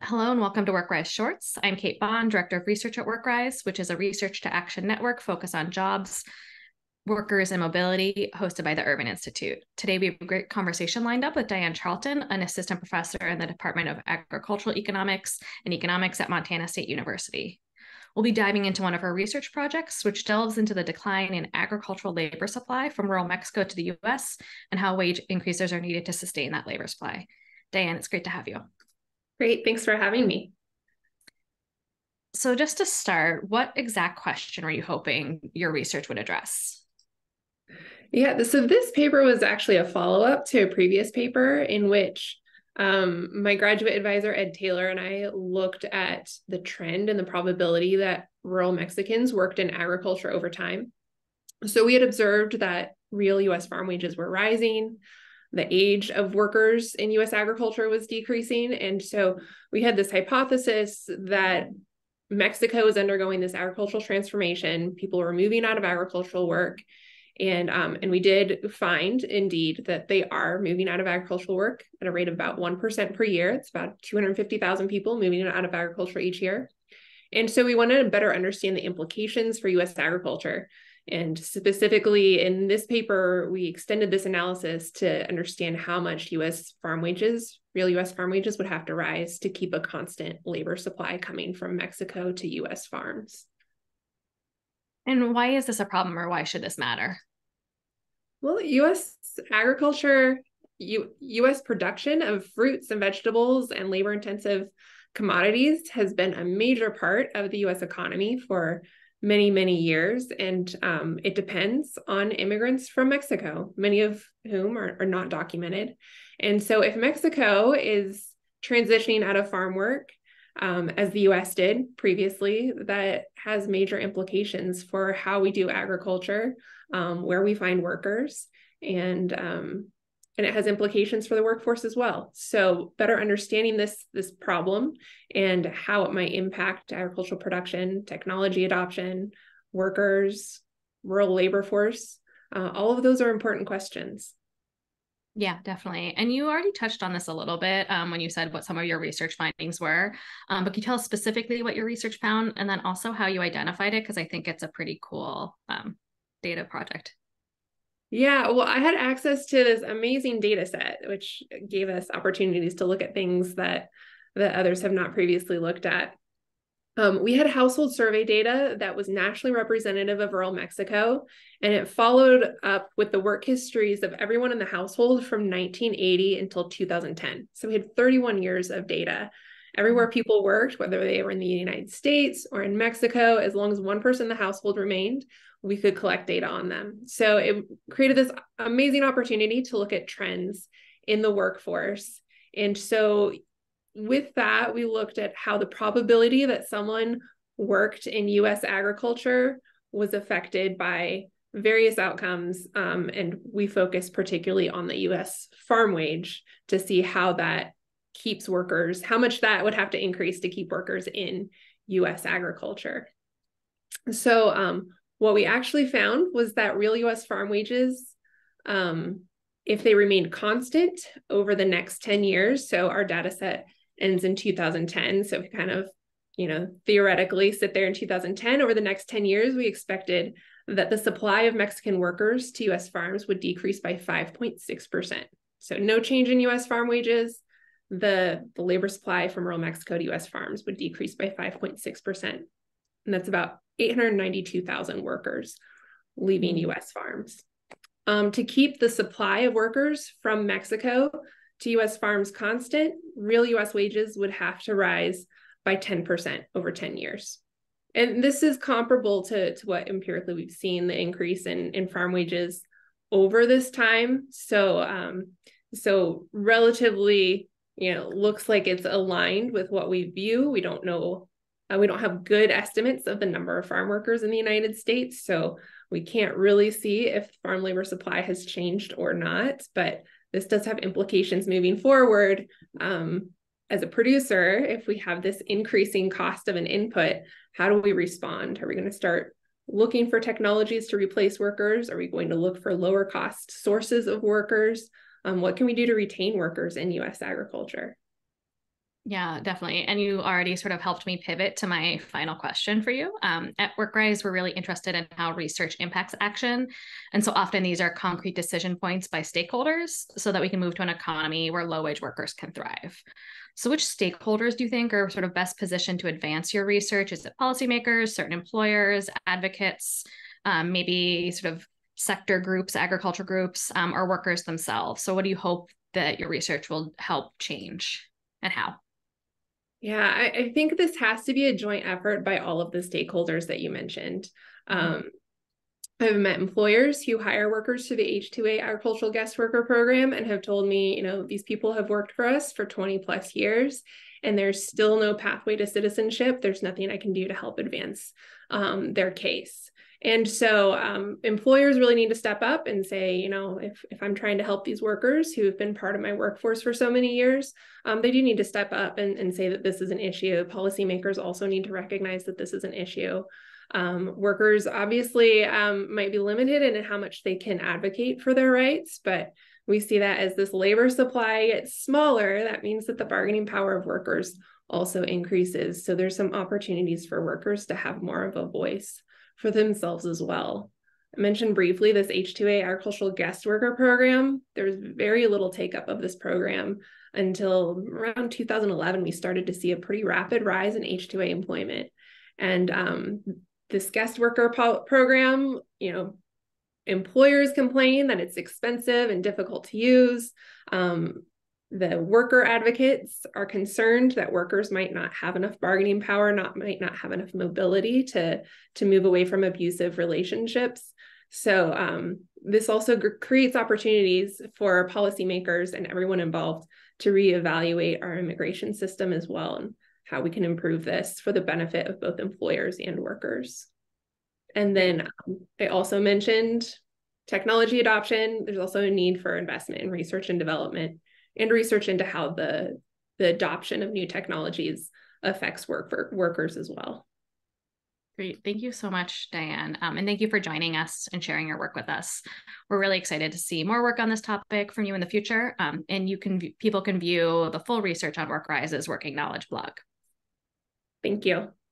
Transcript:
Hello and welcome to WorkRise Shorts. I'm Kate Bond, Director of Research at WorkRise, which is a research to action network focused on jobs, workers, and mobility, hosted by the Urban Institute. Today, we have a great conversation lined up with Diane Charlton, an assistant professor in the Department of Agricultural Economics and Economics at Montana State University. We'll be diving into one of her research projects, which delves into the decline in agricultural labor supply from rural Mexico to the US and how wage increases are needed to sustain that labor supply. Diane, it's great to have you. Great, thanks for having me. So just to start, what exact question were you hoping your research would address? Yeah, so this paper was actually a follow-up to a previous paper in which my graduate advisor, Ed Taylor, and I looked at the trend and the probability that rural Mexicans worked in agriculture over time. So we had observed that real US farm wages were rising, the age of workers in US agriculture was decreasing. And so we had this hypothesis that Mexico is undergoing this agricultural transformation. People were moving out of agricultural work. And we did find, indeed, that they are moving out of agricultural work at a rate of about 1% per year. It's about 250,000 people moving out of agriculture each year. And so we wanted to better understand the implications for US agriculture. And specifically in this paper, we extended this analysis to understand how much US farm wages, real US farm wages, would have to rise to keep a constant labor supply coming from Mexico to US farms. And why is this a problem, or why should this matter? Well, US agriculture, US production of fruits and vegetables and labor-intensive commodities has been a major part of the US economy for many, many years. And it depends on immigrants from Mexico, many of whom are not documented. And so if Mexico is transitioning out of farm work, as the US did previously, that has major implications for how we do agriculture, where we find workers, and it has implications for the workforce as well. So better understanding this problem and how it might impact agricultural production, technology adoption, workers, rural labor force, all of those are important questions. Yeah, definitely. And you already touched on this a little bit when you said what some of your research findings were. But can you tell us specifically what your research found, and then also how you identified it? Because I think it's a pretty cool data project. Yeah, well, I had access to this amazing data set, which gave us opportunities to look at things that others have not previously looked at. We had household survey data that was nationally representative of rural Mexico, and it followed up with the work histories of everyone in the household from 1980 until 2010. So we had 31 years of data. Everywhere people worked, whether they were in the United States or in Mexico, as long as one person in the household remained, we could collect data on them. So it created this amazing opportunity to look at trends in the workforce. And so with that, we looked at how the probability that someone worked in US agriculture was affected by various outcomes. And we focused particularly on the US farm wage to see how that keeps workers, how much that would have to increase to keep workers in US agriculture. So what we actually found was that real US farm wages, if they remained constant over the next 10 years, so our data set ends in 2010. So if we kind of, theoretically sit there in 2010, over the next 10 years, we expected that the supply of Mexican workers to US farms would decrease by 5.6%. So no change in US farm wages. The labor supply from rural Mexico to US farms would decrease by 5.6%. And that's about 892,000 workers leaving US farms. To keep the supply of workers from Mexico to US farms constant, real US wages would have to rise by 10% over 10 years. And this is comparable to what empirically we've seen, the increase in farm wages over this time. So relatively, looks like it's aligned with what we view. We don't know, we don't have good estimates of the number of farm workers in the United States. So we can't really see if farm labor supply has changed or not, but this does have implications moving forward. As a producer, if we have this increasing cost of an input, how do we respond? Are we going to start looking for technologies to replace workers? Are we going to look for lower cost sources of workers? What can we do to retain workers in US agriculture? Yeah, definitely. And you already sort of helped me pivot to my final question for you. At WorkRise, we're really interested in how research impacts action. And so often these are concrete decision points by stakeholders so that we can move to an economy where low wage workers can thrive. So, which stakeholders do you think are sort of best positioned to advance your research? Is it policymakers, certain employers, advocates, maybe sort of sector groups, agriculture groups, or workers themselves? So, what do you hope that your research will help change and how? Yeah, I think this has to be a joint effort by all of the stakeholders that you mentioned. I've met employers who hire workers to the H-2A agricultural guest worker program and have told me, these people have worked for us for 20 plus years, and there's still no pathway to citizenship. There's nothing I can do to help advance their case. And so employers really need to step up and say, if I'm trying to help these workers who have been part of my workforce for so many years, they do need to step up and say that this is an issue. Policymakers also need to recognize that this is an issue. Workers obviously might be limited in how much they can advocate for their rights, but we see that as this labor supply gets smaller, that means that the bargaining power of workers also increases. So there's some opportunities for workers to have more of a voice for themselves as well. I mentioned briefly this H-2A agricultural guest worker program. There's very little take up of this program until around 2011. We started to see a pretty rapid rise in H-2A employment. And this guest worker program, employers complain that it's expensive and difficult to use. The worker advocates are concerned that workers might not have enough bargaining power, might not have enough mobility to move away from abusive relationships. So this also creates opportunities for policymakers and everyone involved to reevaluate our immigration system as well, and how we can improve this for the benefit of both employers and workers. And then I also mentioned technology adoption. There's also a need for investment in research and development and research into how the adoption of new technologies affects workers as well. Great. Thank you so much, Diane. And thank you for joining us and sharing your work with us. We're really excited to see more work on this topic from you in the future. And people can view the full research on WorkRise's Working Knowledge blog. Thank you.